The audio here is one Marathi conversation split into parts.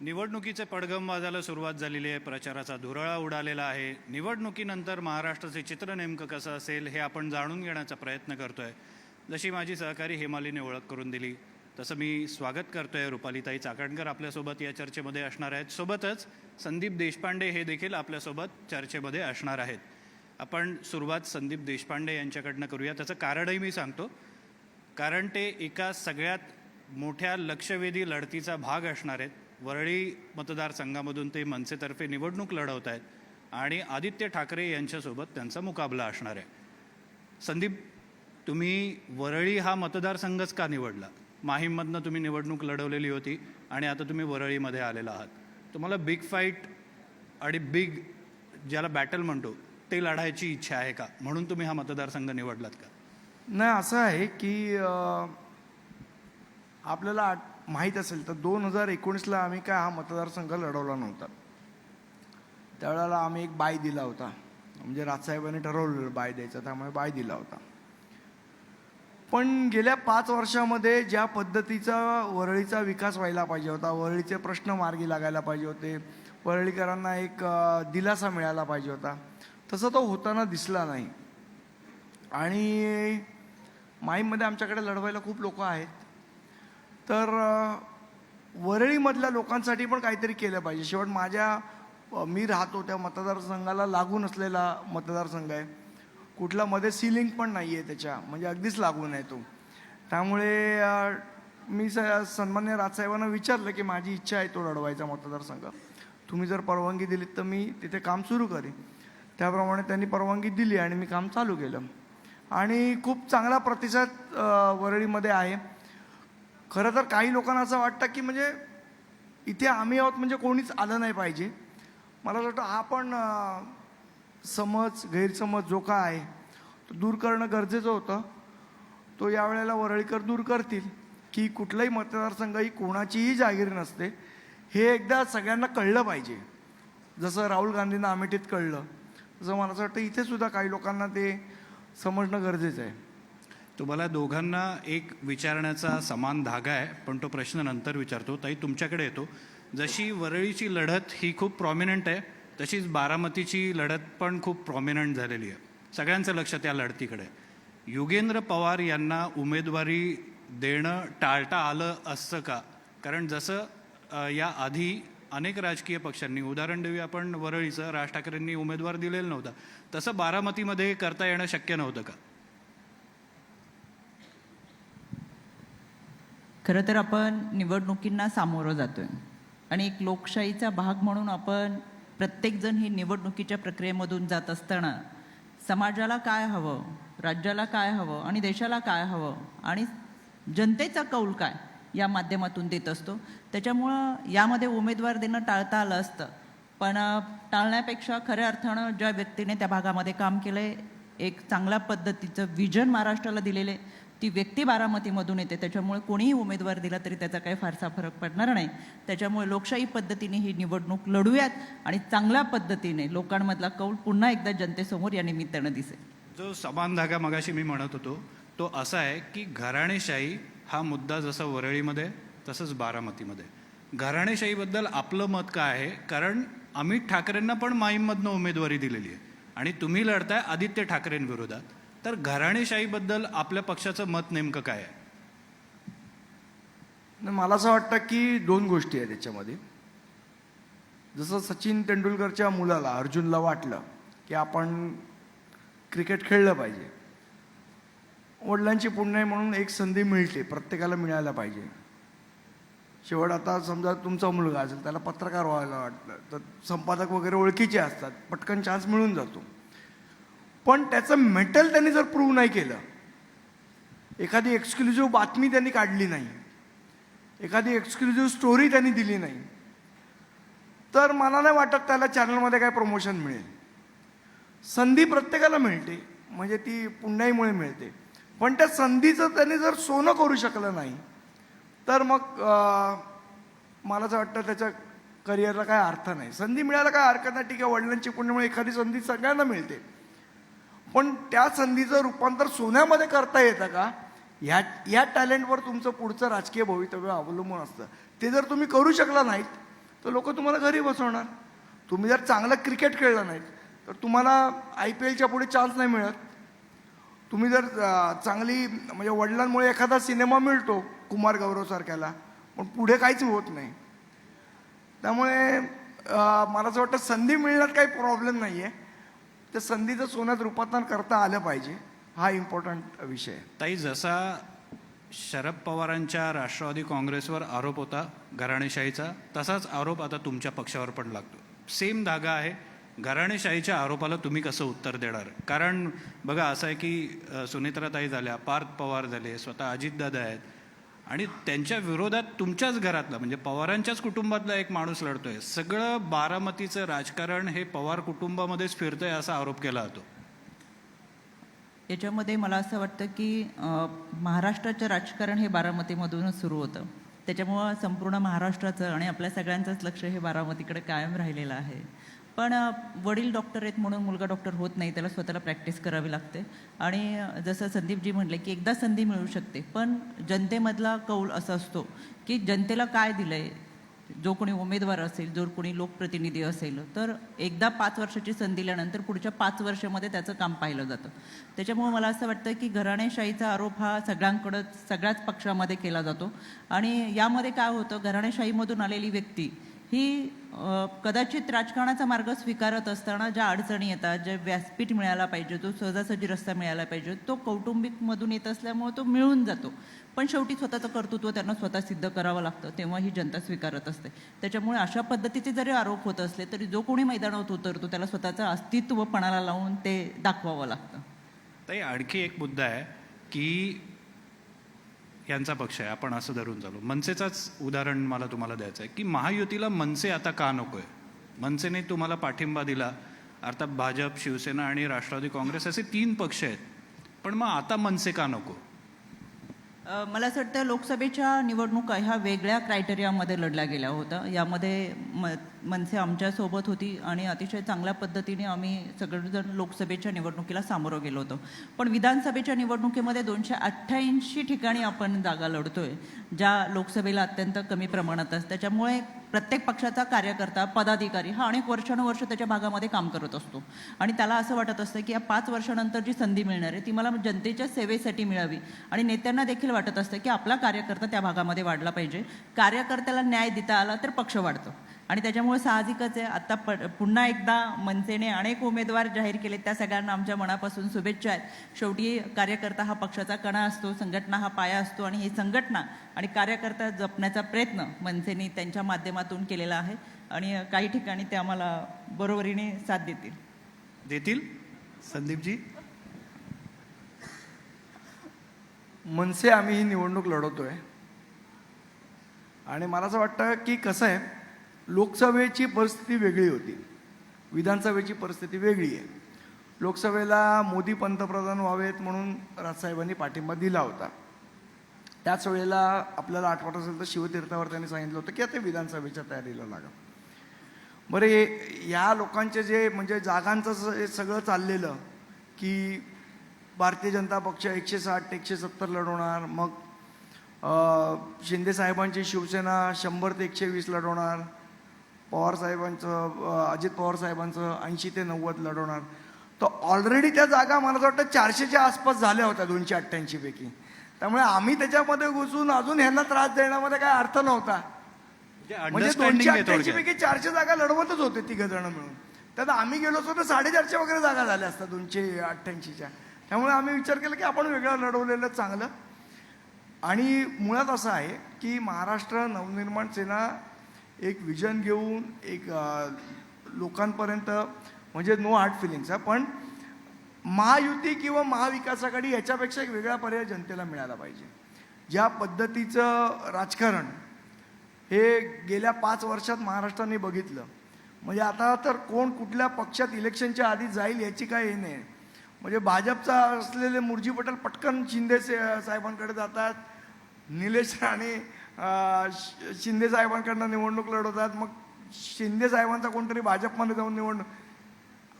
निवडणुकीचे पडघम वाजायला सुरुवात झालेली आहे. प्रचाराचा धुरळा उडालेला आहे. निवडणुकीनंतर महाराष्ट्राचे चित्र नेमकं कसं असेल हे आपण जाणून घेण्याचा प्रयत्न करतोय. जशी माझी सहकारी हेमालीने ओळख करून दिली तसं मी स्वागत करतोय. रुपालीताई चाकणकर आपल्यासोबत या चर्चेमध्ये असणार आहेत. सोबतच संदीप देशपांडे हे देखील आपल्यासोबत चर्चेमध्ये असणार आहेत. आपण सुरुवात संदीप देशपांडे यांच्याकडनं करूया. त्याचं कारणही मी सांगतो, कारण ते एका सगळ्यात मोठ्या लक्षवेधी लढतीचा भाग असणार आहेत. वरळी मतदारसंघामधून ते मनसेतर्फे निवडणूक लढवत आहेत आणि आदित्य ठाकरे यांच्यासोबत त्यांचा मुकाबला असणार आहे. संदीप, तुम्ही वरळी हा मतदारसंघच का निवडला? माहीममधनं तुम्ही निवडणूक लढवलेली होती आणि आता तुम्ही वरळीमध्ये आलेला आहात. तुम्हाला बिग फाईट आणि बिग ज्याला बॅटल म्हणतो ते लढायची इच्छा आहे का, म्हणून तुम्ही हा मतदारसंघ निवडलात का? नाही, असं आहे की आपल्याला माहीत असेल तर 2019ला आम्ही काय हा मतदारसंघ लढवला नव्हता. त्यावेळेला आम्ही एक बाय दिला होता, म्हणजे राजसाहेबांनी ठरवलेलं बाय द्यायचा, त्यामुळे बाय दिला होता. पण गेल्या 5 वर्षामध्ये ज्या पद्धतीचा वरळीचा विकास व्हायला पाहिजे होता, वरळीचे प्रश्न मार्गी लागायला पाहिजे होते, वरळीकरांना एक दिलासा मिळायला पाहिजे होता, तसं तो होताना दिसला नाही. आणि माहीममध्ये आमच्याकडे लढवायला खूप लोक आहेत, तर वरळीमधल्या लोकांसाठी पण काहीतरी केलं पाहिजे. शेवट मी राहतो त्या मतदारसंघाला लागून असलेला मतदारसंघ आहे. कुठला मध्ये सिलिंग पण नाही आहे त्याच्या, म्हणजे अगदीच लागून आहे तो. त्यामुळे मी सन्मान्य राजसाहेबांना विचारलं की माझी इच्छा आहे तो लढवायचा मतदारसंघ, तुम्ही जर परवानगी दिलीत तर मी तिथे काम सुरू करेन. त्याप्रमाणे त्यांनी परवानगी दिली आणि मी काम चालू केलं आणि खूप चांगला प्रतिसाद वरळीमध्ये आहे. खरं तर काही लोकांना असं वाटतं की म्हणजे इथे आम्ही आहोत म्हणजे कोणीच आलं नाही पाहिजे. मला असं वाटतं हा पण गैरसमज जो का आहे तो दूर करणं गरजेचं होतं. तो यावेळेला वरळीकर दूर करतील की कुठलाही मतदारसंघ ही कोणाचीही जागीर नसते, हे एकदा सगळ्यांना कळलं पाहिजे. जसं राहुल गांधींना अमेठीत कळलं, तसं मला असं वाटतं इथे सुद्धा काही लोकांना ते समजणं गरजेचं आहे. तुम्हाला दोघांना एक विचारण्याचा समान धागा आहे, पण तो प्रश्न नंतर विचारतो. ताई, तुमच्याकडे येतो. जशी वरळीची लढत ही खूप प्रॉमिनंट आहे, तशीच बारामतीची लढत पण खूप प्रॉमिनंट झालेली आहे. सगळ्यांचं लक्ष त्या लढतीकडे. योगेंद्र पवार यांना उमेदवारी देणं टाळता आलं असतं का? कारण जसं या आधी अनेक राजकीय पक्षांनी, उदाहरण देऊया आपण वरळीचं, राज ठाकरेंनी उमेदवार दिलेला नव्हता, तसं बारामतीमध्ये करता येणं शक्य नव्हतं का? खरं तर आपण निवडणुकींना सामोरं जातोय आणि एक लोकशाहीचा भाग म्हणून आपण प्रत्येकजण ही निवडणुकीच्या प्रक्रियेमधून जात असताना समाजाला काय हवं, राज्याला काय हवं आणि देशाला काय हवं आणि जनतेचा कौल काय या माध्यमातून देत असतो. त्याच्यामुळं यामध्ये उमेदवार देणं टाळता आलं असतं, पण टाळण्यापेक्षा खऱ्या अर्थानं ज्या व्यक्तीने त्या भागामध्ये काम केलं आहे, एक चांगल्या पद्धतीचं विजन महाराष्ट्राला दिलेले, ती व्यक्ती बारामतीमधून येते. त्याच्यामुळे कोणीही उमेदवार दिला तरी त्याचा काही फारसा फरक पडणार नाही. त्याच्यामुळे लोकशाही पद्धतीने ही निवडणूक लढूयात आणि चांगल्या पद्धतीने लोकांमधला कौल पुन्हा एकदा जनतेसमोर या निमित्तानं दिसेल. जो समान धागा मगाशी मी म्हणत होतो तो असा आहे की घराणेशाही हा मुद्दा जसा वरळीमध्ये तसंच बारामतीमध्ये. घराणेशाहीबद्दल आपलं मत काय आहे? कारण अमित ठाकरेंना पण माहीममधनं उमेदवारी दिलेली आहे आणि तुम्ही लढताय आदित्य ठाकरेंविरोधात, तर घराणेशाहीबद्दल आपल्या पक्षाचं मत नेमकं काय आहे? मला असं वाटतं की 2 गोष्टी आहेत त्याच्यामध्ये. जसं सचिन तेंडुलकरच्या मुलाला, अर्जुनला वाटलं की आपण क्रिकेट खेळलं पाहिजे, वडिलांची पुण्य म्हणून एक संधी मिळते, प्रत्येकाला मिळायला पाहिजे. शेवट आता समजा तुमचा मुलगा असेल, त्याला पत्रकार व्हायला वाटलं तर संपादक वगैरे ओळखीचे असतात, पटकन चान्स मिळून जातो. पण त्याचं मेटल त्यांनी जर प्रूव्ह नाही केलं, एखादी एक्सक्लुझिव्ह बातमी त्यांनी काढली नाही, एखादी एक्सक्लुझिव्ह स्टोरी त्यांनी दिली नाही, तर मला नाही वाटत त्याला चॅनलमध्ये काय प्रमोशन मिळेल. संधी प्रत्येकाला मिळते, म्हणजे ती पुण्याईमुळे मिळते, पण त्या संधीचं त्यांनी जर सोनं करू शकलं नाही तर मग मला असं वाटतं त्याच्या करिअरला काय अर्थ नाही. संधी मिळायला काय हरकत नाही, ठीक आहे, वडिलांची पुण्यामुळे एखादी संधी सगळ्यांना मिळते, पण त्या संधीचं रूपांतर सोन्यामध्ये करता येतं का, या टॅलेंटवर तुमचं पुढचं राजकीय भवितव्य अवलंबून असतं. ते जर तुम्ही करू शकला नाहीत तर लोक तुम्हाला घरी बसवणार. तुम्ही जर चांगलं क्रिकेट खेळलं नाहीत तर तुम्हाला IPLच्या पुढे चान्स नाही मिळत. तुम्ही जर चांगली म्हणजे वडिलांमुळे एखादा सिनेमा मिळतो कुमार गौरवसारख्याला, पण पुढे काहीच होत नाही. त्यामुळे मला असं वाटतं संधी मिळण्यात काही प्रॉब्लेम नाही आहे. त्या संधीचं सोन्यात रूपांतर करता आलं पाहिजे, हा इम्पॉर्टंट विषय आहे. ताई, जसा शरद पवारांच्या राष्ट्रवादी काँग्रेसवर आरोप होता घराणेशाहीचा, तसाच आरोप आता तुमच्या पक्षावर पण लागतो. सेम धागा आहे. घराणेशाहीच्या आरोपाला तुम्ही कसं उत्तर देणार? कारण बघा, असं आहे की सुनेत्राताई झाल्या, पार्थ पवार झाले, स्वतः अजितदादा आहेत, आणि त्यांच्या विरोधात तुमच्याच घरातला म्हणजे पवारांच्याच कुटुंबातला एक माणूस लढतोय. सगळं बारामतीचं राजकारण हे पवार कुटुंबामध्येच फिरतंय असा आरोप केला जातो. याच्यामध्ये मला असं वाटतं की महाराष्ट्राचं राजकारण हे बारामतीमधूनच सुरू होतं. त्याच्यामुळं संपूर्ण महाराष्ट्राचं आणि आपल्या सगळ्यांचंच लक्ष हे बारामतीकडे कायम राहिलेलं आहे. पण वडील डॉक्टर आहेत म्हणून मुलगा डॉक्टर होत नाही, त्याला स्वतःला प्रॅक्टिस करावी लागते. आणि जसं संदीपजी म्हटले की एकदा संधी मिळू शकते, पण जनतेमधला कौल असा असतो की जनतेला काय दिलंय, जो कोणी उमेदवार असेल, जो कोणी लोकप्रतिनिधी असेल, तर एकदा 5 वर्षाची संधी दिल्यानंतर पुढच्या 5 वर्षामध्ये त्याचं काम पाहिलं जातं. त्याच्यामुळे मला असं वाटतं की घराणेशाहीचा आरोप हा सगळ्याच पक्षामध्ये केला जातो. आणि यामध्ये काय होतं, घराणेशाहीमधून आलेली व्यक्ती ही कदाचित राजकारणाचा मार्ग स्वीकारत असताना ज्या अडचणी येतात, जे व्यासपीठ मिळायला पाहिजे, जो सहजासहजी रस्ता मिळायला पाहिजे, तो कौटुंबिकमधून येत असल्यामुळे तो मिळून जातो. पण शेवटी स्वतःचं कर्तृत्व त्यांना स्वतः सिद्ध करावं लागतं, तेव्हा ही जनता स्वीकारत असते. त्याच्यामुळे अशा पद्धतीचे जरी आरोप होत असले तरी जो कोणी मैदानात उतरतो त्याला स्वतःचं अस्तित्व पणाला लावून ते दाखवावं लागतं. ताई, आणखी एक मुद्दा आहे की यांचा पक्ष आहे, आपण असं धरून चालू, मनसेचाच उदाहरण मला तुम्हाला द्यायचं आहे की महायुतीला मनसे आता का नको आहे? मनसेने तुम्हाला पाठिंबा दिला, अर्थात भाजप, शिवसेना आणि राष्ट्रवादी काँग्रेस असे 3 पक्ष आहेत, पण मग आता मनसे का नको? मला असं वाटतं लोकसभेच्या निवडणुका ह्या वेगळ्या क्रायटेरियामध्ये लढल्या गेल्या होत्या. यामध्ये मनसे आमच्यासोबत होती आणि अतिशय चांगल्या पद्धतीने आम्ही सगळेजण लोकसभेच्या निवडणुकीला सामोरं गेलो होतो. पण विधानसभेच्या निवडणुकीमध्ये 288 ठिकाणी आपण जागा लढतोय, ज्या लोकसभेला अत्यंत कमी प्रमाणात असतात. त्याच्यामुळे प्रत्येक पक्षाचा कार्यकर्ता, पदाधिकारी हा अनेक वर्षानुवर्ष त्याच्या भागामध्ये काम करत असतो आणि त्याला असं वाटत असतं की या 5 वर्षानंतर जी संधी मिळणार आहे ती मला जनतेच्या सेवेसाठी मिळावी. आणि नेत्यांना देखील वाटत असतं की आपला कार्यकर्ता त्या भागामध्ये वाढला पाहिजे. कार्यकर्त्याला न्याय देता आला तर पक्ष वाढतो. आणि त्याच्यामुळे साहजिकच आहे, आता पुन्हा एकदा मनसेने अनेक उमेदवार जाहीर केले, त्या सगळ्यांना आमच्या मनापासून शुभेच्छा आहेत. शेवटी कार्यकर्ता हा पक्षाचा कणा असतो, संघटना हा पाया असतो आणि ही संघटना आणि कार्यकर्ता जपण्याचा प्रयत्न मनसेने त्यांच्या माध्यमातून केलेला आहे आणि काही ठिकाणी ते आम्हाला बरोबरीने साथ देतील. संदीपजी? मनसे आम्ही ही निवडणूक लढवतोय आणि मला असं वाटतं की कसं आहे, लोकसभेची परिस्थिती वेगळी होती, विधानसभेची परिस्थिती वेगळी आहे. लोकसभेला मोदी पंतप्रधान व्हावेत म्हणून राजसाहेबांनी पाठिंबा दिला होता. त्याच वेळेला आपल्याला आठवत असेल तर शिवतीर्थावर त्यांनी सांगितलं होतं की आता विधानसभेच्या तयारीला लागा. बरं, या लोकांचे जे म्हणजे जागांचं सगळं चाललेलं की भारतीय जनता पक्ष 160 170 लढवणार, मग शिंदे साहेबांची शिवसेना 100 ते 120 लढवणार, पवार साहेबांचं अजित पवार साहेबांचं 80 ते 90 लढवणार. तर ऑलरेडी त्या जागा मला असं वाटतं 400च्या आसपास झाल्या होत्या 288 पैकी. त्यामुळे आम्ही त्याच्यामध्ये घुसून अजून ह्यांना त्रास देण्यामध्ये काय अर्थ नव्हता. म्हणजे 288 पैकी 400 जागा लढवतच होते 3 जण मिळून. त्यात आम्ही गेलो असतो तर 450 वगैरे जागा झाल्या असतात 288च्या. त्यामुळे आम्ही विचार केला की आपण वेगळं लढवलेलं चांगलं. आणि मुळात असं आहे की महाराष्ट्र नवनिर्माण सेना एक विजन घेऊन एक लोकांपर्यंत म्हणजे नो हार्ड फिलिंग्स आहे, पण महायुती किंवा महाविकास आघाडी याच्यापेक्षा एक वेगळा पर्याय जनतेला मिळाला पाहिजे. ज्या पद्धतीचं राजकारण हे गेल्या 5 वर्षात महाराष्ट्राने बघितलं, म्हणजे आता तर कोण कुठल्या पक्षात इलेक्शनच्या आधी जाईल याची काय हे नाही. म्हणजे भाजपचा असलेले मुरजी पटेल पटकन शिंदे साहेबांकडे जातात, निलेश राणे शिंदे साहेबांकडनं निवडणूक लढवतात, मग शिंदे साहेबांचा कोणतरी भाजपमध्ये जाऊन निवडणूक.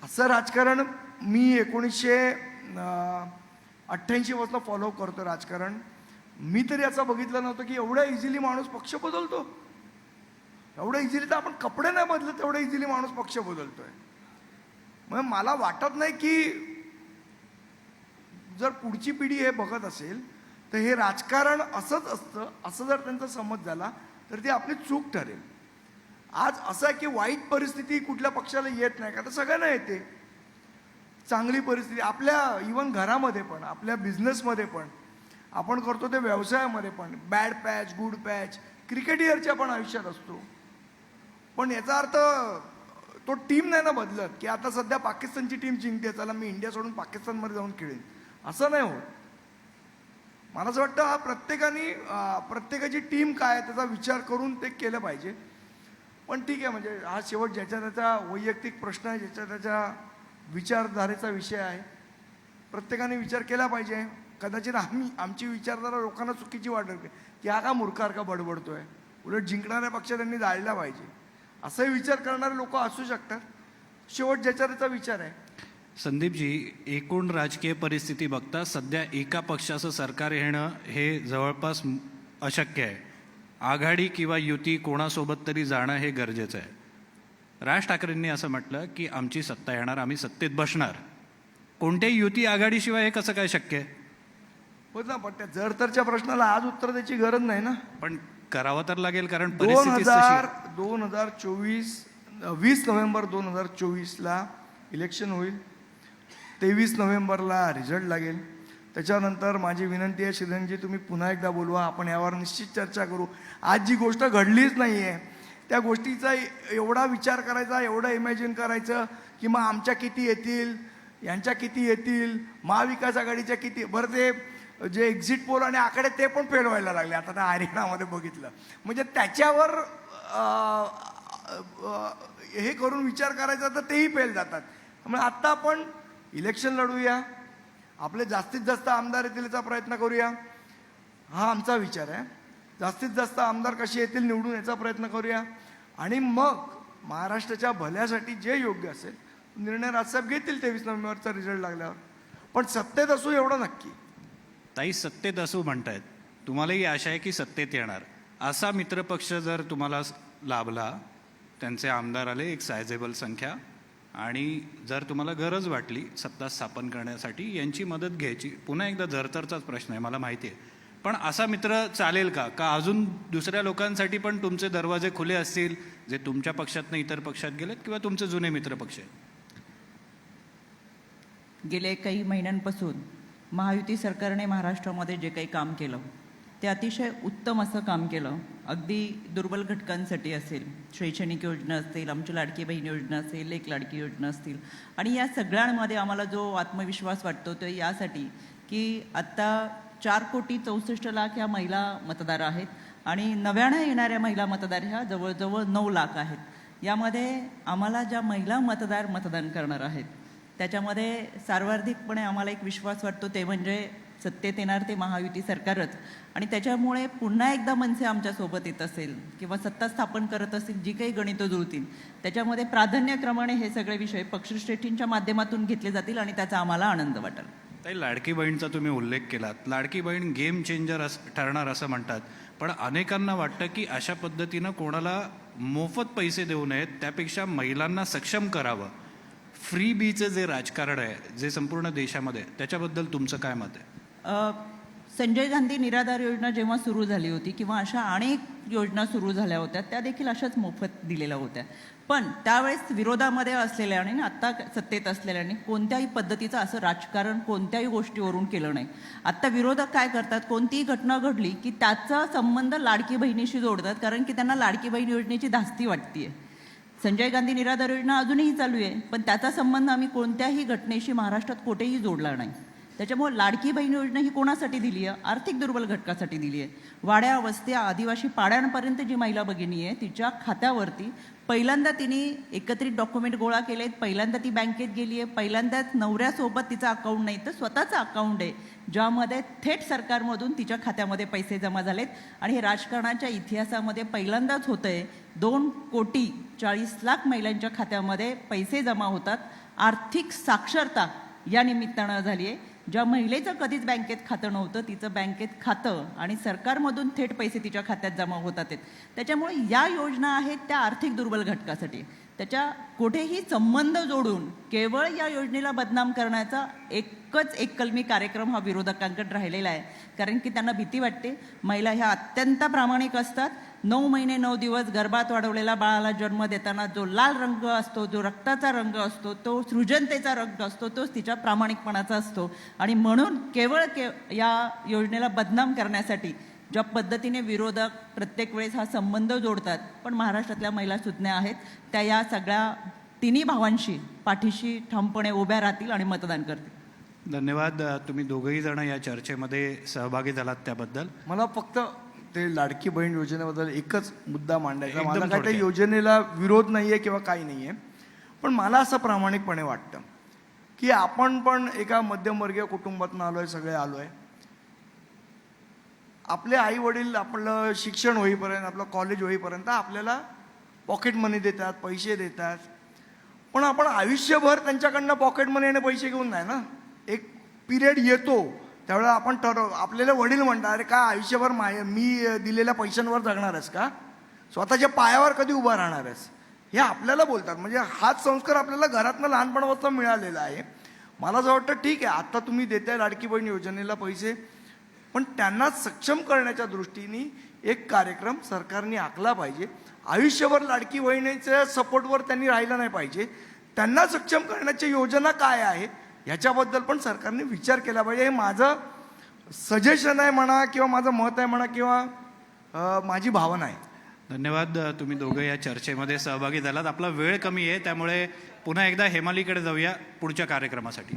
असं राजकारण मी 1988 पासून फॉलो करतो राजकारण. मी तरी असं बघितलं नव्हतं की एवढ्या इझिली माणूस पक्ष बदलतो. एवढं इझिली तर आपण कपडे नाही बदलत, तेवढं इझिली माणूस पक्ष बदलतोय. मग मला वाटत नाही की जर पुढची पिढी हे बघत असेल तर हे राजकारण असंच असतं, असं जर त्यांचा समज झाला तर ती आपली चूक ठरेल. आज असं आहे की वाईट परिस्थिती कुठल्या पक्षाला येत नाही का, तर सगळ्यांना येते. चांगली परिस्थिती आपल्या इवन घरामध्ये पण, आपल्या बिझनेसमध्ये पण, आपण करतो ते व्यवसायामध्ये पण, बॅड पॅच गुड पॅच क्रिकेटियरच्या पण आयुष्यात असतो. पण याचा अर्थ तो टीम नाही ना बदलत की आता सध्या पाकिस्तानची टीम जिंकते, चला मी इंडिया सोडून पाकिस्तानमध्ये जाऊन खेळेन, असं नाही होत. मला असं वाटतं हा प्रत्येकाची टीम काय त्याचा विचार करून ते केलं पाहिजे. पण ठीक आहे, म्हणजे हा शेवट ज्याच्या त्याचा वैयक्तिक प्रश्न आहे, ज्याच्या त्याच्या विचारधारेचा विषय आहे. प्रत्येकाने विचार केला पाहिजे. कदाचित आमची विचारधारा लोकांना चुकीची वाटेल की हा का मूर्खासारखा बडबडतोय, उलट जिंकणाऱ्या पक्ष त्यांनी जाळला पाहिजे, असाही विचार करणारे लोक असू शकतात. शेवट ज्याच्या त्याचा विचार आहे. संदीपजी, एकूण राजकीय परिस्थिती बघता सध्या एका पक्षाचं सरकार येणं हे जवळपास अशक्य आहे. आघाडी किंवा युती कोणासोबत तरी जाणं हे गरजेचं आहे. राज ठाकरेंनी असं म्हटलं की आमची सत्ता येणार, आम्ही सत्तेत बसणार. कोणत्याही युती आघाडीशिवाय हे कसं काय शक्य आहे? होत ना, पण त्या जर तरच्या प्रश्नाला आज उत्तर द्यायची गरज नाही ना. पण करावं तर लागेल, कारण परिस्थिती तशी आहे. 20 नोव्हेंबर 2024ला इलेक्शन होईल. 23 नोव्हेंबरला रिझल्ट लागेल. त्याच्यानंतर माझी विनंती आहे श्रीरंगजी, तुम्ही पुन्हा एकदा बोलवा, आपण यावर निश्चित चर्चा करू. आज जी गोष्ट घडलीच नाही आहे त्या गोष्टीचा एवढा विचार करायचा, एवढं इमॅजिन करायचं की मग आमच्या किती येतील, यांच्या किती येतील, महाविकास आघाडीच्या किती. बरं, ते जे एक्झिट पोल आणि आकडे ते पण फेल व्हायला लागले आता त्या हरियाणामध्ये बघितलं. म्हणजे त्याच्यावर हे करून विचार करायचा तर तेही फेल जातात. त्यामुळे आत्ता आपण इलेक्शन लढूया, आपले जास्तीत जास्त आमदार येतील याचा प्रयत्न करूया, हा आमचा विचार आहे. जास्तीत जास्त आमदार कसे येतील निवडून याचा प्रयत्न करूया, आणि मग महाराष्ट्राच्या भल्यासाठी जे योग्य असेल निर्णय राजसाहेब घेतील 23 नोव्हेंबरचा रिझल्ट लागल्यावर. पण सत्तेत असू एवढं नक्की. ताई, सत्तेत असू म्हणतायत, तुम्हालाही आशा आहे की सत्तेत येणार. असा मित्रपक्ष जर तुम्हाला लाभला, त्यांचे आमदार आले एक सायझेबल संख्या, आणि जर तुम्हाला गरज वाटली सत्ता स्थापन करण्यासाठी यांची मदत घ्यायची, पुन्हा एकदा जरतरचाच प्रश्न आहे मला माहिती आहे, पण असा मित्र चालेल का? का अजून दुसऱ्या लोकांसाठी पण तुमचे दरवाजे खुले असतील जे तुमच्या पक्षातनं इतर पक्षात गेलेत किंवा तुमचे जुने मित्रपक्ष आहेत? गेले काही महिन्यांपासून महायुती सरकारने महाराष्ट्रामध्ये जे काही काम केलं ते अतिशय उत्तम असं काम केलं. अगदी दुर्बल घटकांसाठी असेल, शैक्षणिक योजना असतील, आमची लाडकी बहीण योजना असेल, एक लाडकी योजना असतील, आणि या सगळ्यांमध्ये आम्हाला जो आत्मविश्वास वाटतो तो यासाठी की आत्ता 4,64,00,000 ह्या महिला मतदार आहेत आणि नव्यानं येणाऱ्या महिला मतदार ह्या जवळजवळ 9 लाख आहेत. यामध्ये आम्हाला ज्या महिला मतदान करणार आहेत त्याच्यामध्ये सर्वाधिकपणे आम्हाला एक विश्वास वाटतो ते म्हणजे सत्तेत येणार ते महायुती सरकारच. आणि त्याच्यामुळे पुन्हा एकदा मनसे आमच्यासोबत येत असेल किंवा सत्ता स्थापन करत असेल, जी काही गणितं जुळतील त्याच्यामध्ये प्राधान्यक्रमाने हे सगळे विषय पक्षश्रेष्ठींच्या माध्यमातून घेतले जातील आणि त्याचा आम्हाला आनंद वाटेल. ताई, लाडकी बहीणचा तुम्ही उल्लेख केलात. लाडकी बहीण गेम चेंजर ठरणार असं म्हणतात, पण अनेकांना वाटतं की अशा पद्धतीनं कोणाला मोफत पैसे देऊ नयेत, त्यापेक्षा महिलांना सक्षम करावं. फ्री बीचं जे राजकारण आहे जे संपूर्ण देशामध्ये, त्याच्याबद्दल तुमचं काय मत आहे? संजय गांधी निराधार योजना जेव्हा सुरू झाली होती किंवा अशा अनेक योजना सुरू झाल्या होत्या त्या देखील अशाच मोफत दिलेल्या होत्या. पण त्यावेळेस विरोधामध्ये असलेल्याने आत्ता सत्तेत असलेल्याने कोणत्याही पद्धतीचं असं राजकारण कोणत्याही गोष्टीवरून केलं नाही. आत्ता विरोधक काय करतात, कोणतीही घटना घडली की त्याचा संबंध लाडकी बहिणीशी जोडतात, कारण की त्यांना लाडकी बहीण योजनेची धास्ती वाटते. संजय गांधी निराधार योजना अजूनही चालू आहे, पण त्याचा संबंध आम्ही कोणत्याही घटनेशी महाराष्ट्रात कुठेही जोडला नाही. त्याच्यामुळे लाडकी बहीण योजना ही कोणासाठी दिली आहे? आर्थिक दुर्बल घटकासाठी दिली आहे. वाड्या, वस्त्या, आदिवासी पाड्यांपर्यंत जी महिला भगिनी आहे तिच्या खात्यावरती पहिल्यांदा तिने एकत्रित डॉक्युमेंट गोळा केलेत, पहिल्यांदा ती बँकेत गेली आहे, पहिल्यांदाच नवऱ्यासोबत तिचं अकाउंट नाही तर स्वतःचं अकाउंट आहे ज्यामध्ये थेट सरकारमधून तिच्या खात्यामध्ये पैसे जमा झालेत. आणि हे राजकारणाच्या इतिहासामध्ये पहिल्यांदाच होतं आहे. 2,40,00,000 महिलांच्या खात्यामध्ये पैसे जमा होतात. आर्थिक साक्षरता या निमित्तानं झाली आहे. ज्या महिलेचं कधीच बँकेत खातं नव्हतं तिचं बँकेत खातं आणि सरकारमधून थेट पैसे तिच्या खात्यात जमा होतात आहेत. त्याच्यामुळे या योजना आहेत त्या आर्थिक दुर्बल घटकासाठी. त्याच्या कुठेही संबंध जोडून केवळ या योजनेला बदनाम करण्याचा एकच एककलमी कार्यक्रम हा विरोधकांकडे राहिलेला आहे. कारण की त्यांना भीती वाटते. महिला ह्या अत्यंत प्रामाणिक असतात. 9 महिने 9 दिवस गर्भात वाढवलेल्या बाळाला जन्म देताना जो लाल रंग असतो, जो रक्ताचा रंग असतो, तो सृजनतेचा रंग असतो, तोच तिच्या प्रामाणिकपणाचा असतो. आणि म्हणून केवळ या योजनेला बदनाम करण्यासाठी ज्या पद्धतीने विरोधक प्रत्येक वेळेस हा संबंध जोडतात, पण महाराष्ट्रातल्या महिला सुज्ञ आहेत, त्या या सगळ्या तिन्ही भावांशी पाठीशी ठामपणे उभ्या राहतील आणि मतदान करतील. धन्यवाद. तुम्ही दोघंही जण या चर्चेमध्ये सहभागी झालात त्याबद्दल. मला फक्त ते लाडकी बहीण योजनेबद्दल एकच मुद्दा मांडायचा. एकदम मला काय त्या थोडक्यात. योजनेला विरोध नाहीये किंवा काही नाहीये, पण मला असं प्रामाणिकपणे वाटतं की आपण पण एका मध्यमवर्गीय कुटुंबातून आलोय, सगळे आलोय. आपले आई वडील आपलं शिक्षण होईपर्यंत, आपलं कॉलेज होईपर्यंत आपल्याला पॉकेट मनी देतात, पैसे देतात. पण आपण आयुष्यभर त्यांच्याकडनं पॉकेट मनी आणि पैसे घेऊन नाही ना. एक पिरियड येतो त्यावेळेला आपण आपल्याला वडील म्हणतात, अरे का आयुष्यभर मी दिलेल्या पैशांवर जगणारच का, स्वतःच्या पायावर कधी उभा राहणारच, हे आपल्याला बोलतात. म्हणजे हाच संस्कार आपल्याला घरातनं लहानपणापासून मिळालेला आहे. मला असं वाटतं ठीक आहे, आता तुम्ही देताय लाडकी बहीण योजनेला पैसे, पण त्यांना सक्षम करण्याच्या दृष्टीने एक कार्यक्रम सरकारने आखला पाहिजे. आयुष्यभर लाडकी बहिणीच्या सपोर्टवर त्यांनी राहिलं नाही पाहिजे. त्यांना सक्षम करण्याची योजना काय आहे ह्याच्याबद्दल पण सरकारने विचार केला पाहिजे. हे माझं सजेशन आहे म्हणा, किंवा माझं मत आहे म्हणा, किंवा माझी भावना आहे. धन्यवाद. तुम्ही दोघं या चर्चेमध्ये सहभागी झालात. आपला वेळ कमी आहे, त्यामुळे पुन्हा एकदा हेमालीकडे जाऊया पुढच्या कार्यक्रमासाठी.